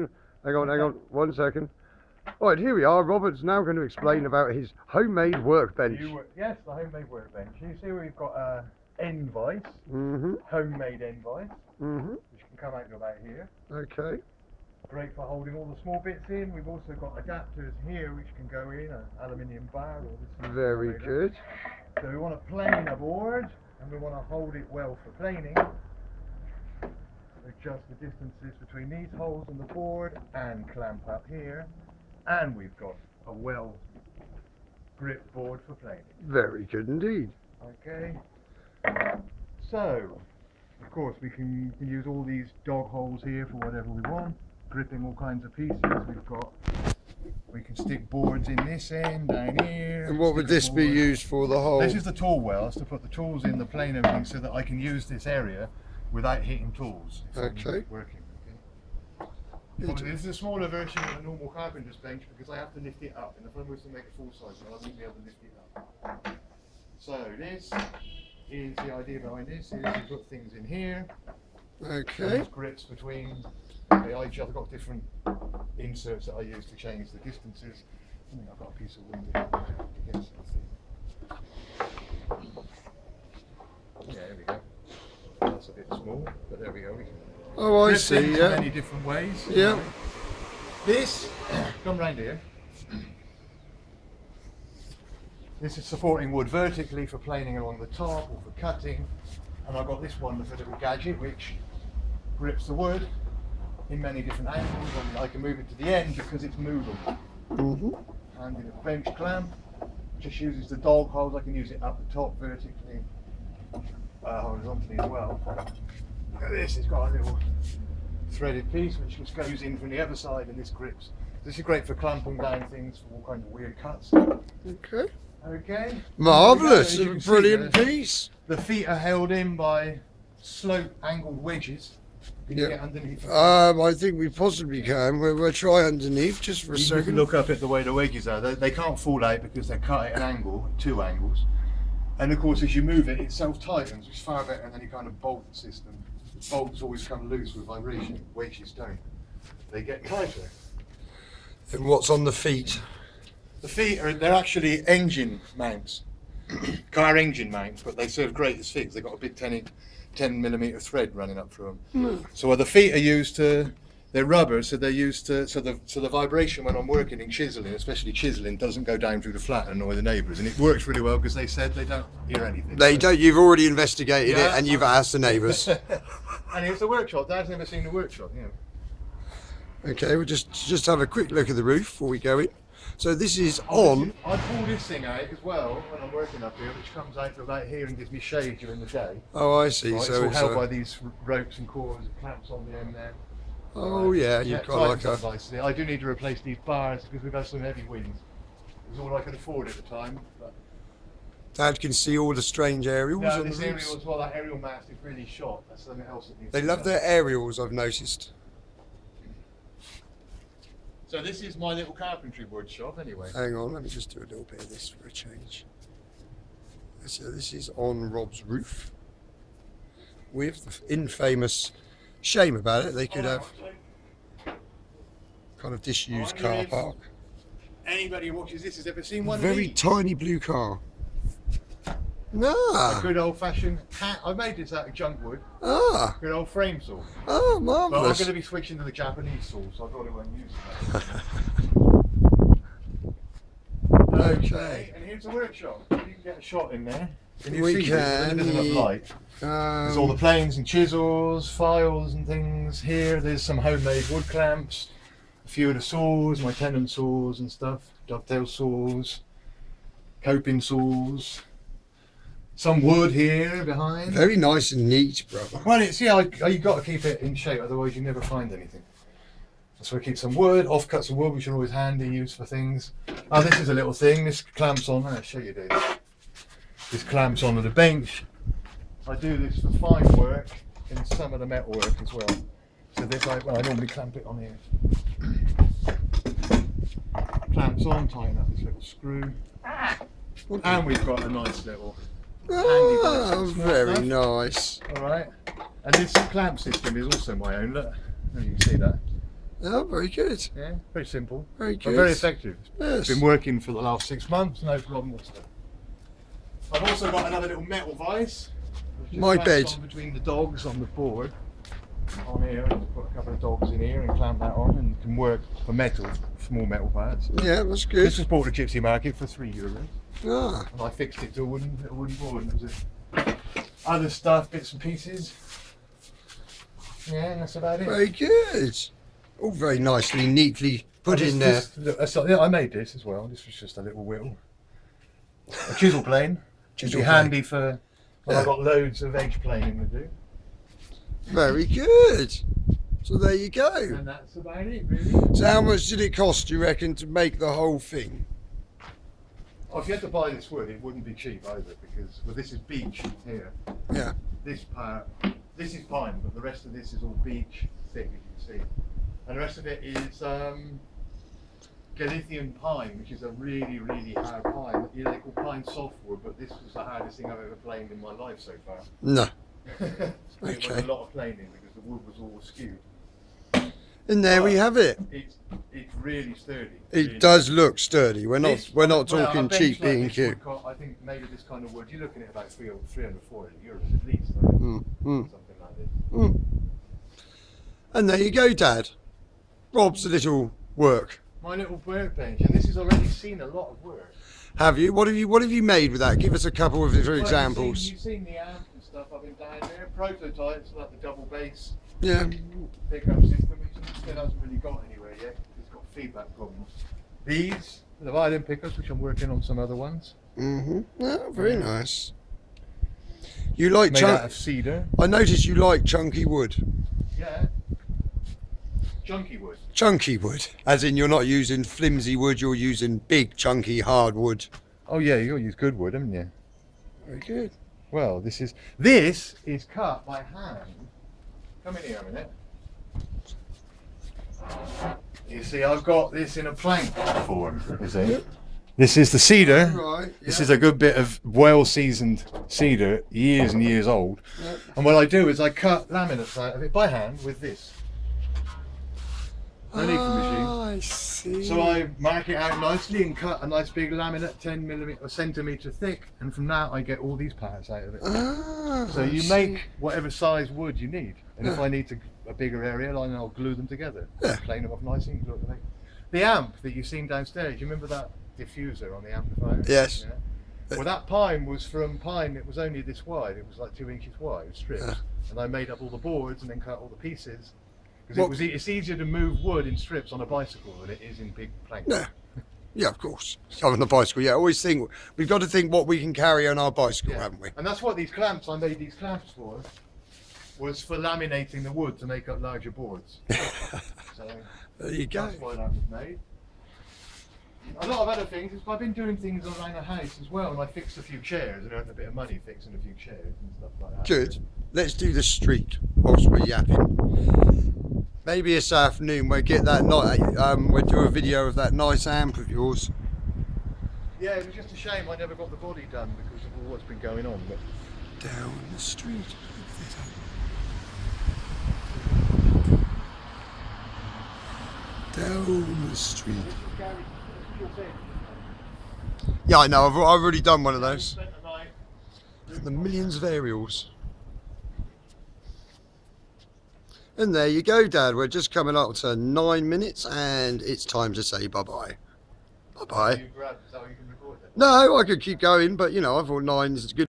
second. Hang on, 1 second. Right, here we are. Robert's now going to explain about his homemade workbench. Yes, the homemade workbench. You see we've got a end vise, homemade end vise, which can come out to about here. Okay. Great for holding all the small bits in. We've also got adapters here which can go in, an aluminium bar. Or this Very good. So we want to plane a board and we want to hold it well for planing. Adjust the distances between these holes on the board and clamp up here. And we've got a well grip board for planing. Very good indeed. Okay. So, of course, we can use all these dog holes here for whatever we want, gripping all kinds of pieces. We can stick boards in this end, down here. And what would this be used for, the hole? This is the tool well, to put the tools in, the plane and everything, so that I can use this area without hitting tools. Okay. Working. Okay. This is a smaller version of a normal carpenter's bench because I have to lift it up. And if I was to make a full size one, I wouldn't be able to lift it up. So this is the idea behind this: is you put things in here. Okay. There's grips between the edge. I've got different inserts that I use to change the distances. I think I've got a piece of wood here. Yes, yeah, there we go. That's a bit small, but there we go. Oh, I see, yeah. Many different ways. Yeah. This, come round here. This is supporting wood vertically for planing along the top or for cutting. And I've got this wonderful little gadget which grips the wood in many different angles, and I can move it to the end because it's movable. And with a bench clamp, just uses the dog holes. I can use it up the top vertically, horizontally as well. This has got a little threaded piece which just goes in from the other side, and this grips. This is great for clamping down things for all kinds of weird cuts. Okay. Okay. Marvellous, a brilliant piece. The feet are held in by slope angled wedges. Can you get underneath? I think we possibly can. We'll try underneath just for a second. You can look up at the way the wedges are. They can't fall out because they're cut at an angle, 2 angles. And of course, as you move it, it self-tightens, which is far better than any kind of bolt system. Bolts always come loose with vibration, wedges don't. They get tighter. And what's on the feet? The feet they're actually engine mounts, car engine mounts, but they serve great as figs. They've got a big 10mm thread running up through them. So the feet are used to, they're rubber, so they're used to, so the vibration when I'm working in chiseling, especially chiseling, doesn't go down through the flat and annoy the neighbours. And it works really well because they said they don't hear anything. They don't. You've already investigated it, and you've asked the neighbours. And here's the workshop. Dad's never seen the workshop. Yeah. Okay, we'll just have a quick look at the roof before we go in. So this is on. I pull this thing out as well when I'm working up here, which comes out to about here and gives me shade during the day. Oh, I see. Right, So it's all held by these ropes and cords and clamps on the end there. Oh yeah, you've got like a. I do need to replace these bars because we've had some heavy winds. It was all I could afford at the time. But Dad can see all the strange aerials no, on this the aerial roofs. as well. That aerial mast is really shot. That's something else that needs. They to be love done. their aerials, I've noticed. So this is my little carpentry workshop anyway. Hang on, let me just do a little bit of this for a change. So this is on Rob's roof with the infamous, shame about it, they could have kind of disused car park. Anybody who watches this has ever seen one Very of these? tiny blue car. A Ah, good old fashioned hat. I made this out of junk wood. ah, Good old frame saw. oh, But I'm marvellous. going to be switching to the Japanese saw, so I thought I won't use it. Okay. And here's the workshop. You can get a shot in there. Can you We see this? There's can. a bit of light. There's all the planes and chisels, files and things here. There's some homemade wood clamps. A few of the saws, my tenon saws and stuff. Dovetail saws. Coping saws. Some wood here behind. Very nice and neat, brother. Well, it's you've got to keep it in shape, otherwise you never find anything. So we keep some wood, offcuts of wood, which are always handy, used for things. Oh, this is a little thing. This clamps on. I'll show you this. This clamps onto the bench. I do this for fine work and some of the metal work as well. So this, I normally clamp it on here. Clamps on, tighten up this little screw, and we've got a nice little. Oh, very nice. All right, and this clamp system is also my own. Look, you can see that. Oh, very good. Yeah, very simple. Very But good. very effective. Yes. It's been working for the last 6 months, no problem whatsoever. I've also got another little metal vise. Just My clamped bed. on between the dogs on the board. On here, and just put a couple of dogs in here and clamp that on, and can work for metal, small metal parts. Yeah, that's good. This was bought at the Gypsy Market for €3. Ah, And I fixed it to a wooden board. And it was other stuff, bits and pieces. Yeah, and that's about it. very good. All very nicely, neatly put in there. I made this as well. This was just a little whittle. A chisel plane. Chisel Be plane. handy for when Yeah. I've got loads of edge planing to do. Very good. So there you go. And that's about it, really. So how much did it cost, you reckon, to make the whole thing? Oh, if you had to buy this wood, it wouldn't be cheap either, because well, this is beech here. Yeah. This part, this is pine, but the rest of this is all beech, thick, as you can see. And the rest of it is Galician pine, which is a really, really hard pine. You know, they call pine softwood, but this was the hardest thing I've ever planed in my life so far. No. It was Okay. a lot of planing because the wood was all skewed. And there we have it. It's really sturdy. It really. does look sturdy. We're not This- we're not well, talking a bench cheap like being this cute. would cost, I think maybe this kind of wood, you're looking at about 340 euros at least. I think. Something like this. Mm. And there you go, Dad. Rob's little work. My little workbench, and this has already seen a lot of work. Have you? What have you made with that? Give us a couple of Well, examples. You've seen the amp and stuff I've been down there. Prototypes like the double bass Yeah. pickup system, which still hasn't really got anywhere yet. It's got feedback problems. These, the violin pickups, which I'm working on some other ones. Oh, very nice. You like Made out of cedar. I noticed you like chunky wood. Yeah. Junky wood. Chunky wood, as in you're not using flimsy wood. You're using big, chunky, hard wood. Oh yeah, you got to use good wood, haven't you? Very good. Well, this is cut by hand. Come in here a minute. You see, I've got this in a plank form. You see, this is the cedar. Right. This yeah. is a good bit of well-seasoned cedar, years and years old. Yep. And what I do is I cut laminates out of it by hand with this. No need for machine. I see. So I mark it out nicely and cut a nice big laminate, 10mm or centimetre thick, and from that I get all these parts out of it. Ah, So I you see. make whatever size wood you need, and if Yeah. I need a bigger area, then I'll glue them together. Yeah. Plane them off nicely and glue them together. The amp that you've seen downstairs, you remember that diffuser on the amplifier? Yes. Yeah? Well, that pine was from pine that was only this wide. It was like 2 inches wide, strips. Yeah. And I made up all the boards and then cut all the pieces. Well- Because it's easier to move wood in strips on a bicycle than it is in big planks. Yeah. Yeah, of course. On the bicycle, yeah. Always think we've got to think what we can carry on our bicycle, Yeah. haven't we? And that's what these clamps, I made these clamps for, was for laminating the wood to make up larger boards. So There you go. that's why that was made. A lot of other things, is I've been doing things around the house as well, and I fixed a few chairs and earned a bit of money fixing a few chairs and stuff like that. Good. Let's do the street whilst we're yapping. Maybe this afternoon we'll get that we'll do a video of that nice amp of yours. Yeah, it was just a shame I never got the body done because of all what's been going on. But Down the street. Down the street. Yeah, I know. I've already done one of those. The millions of aerials. And there you go, Dad. We're just coming up to 9 minutes, and it's time to say bye-bye. Bye-bye. You grabbed, is that how you can record it? No, I could keep going, but you know, I thought 9 is good.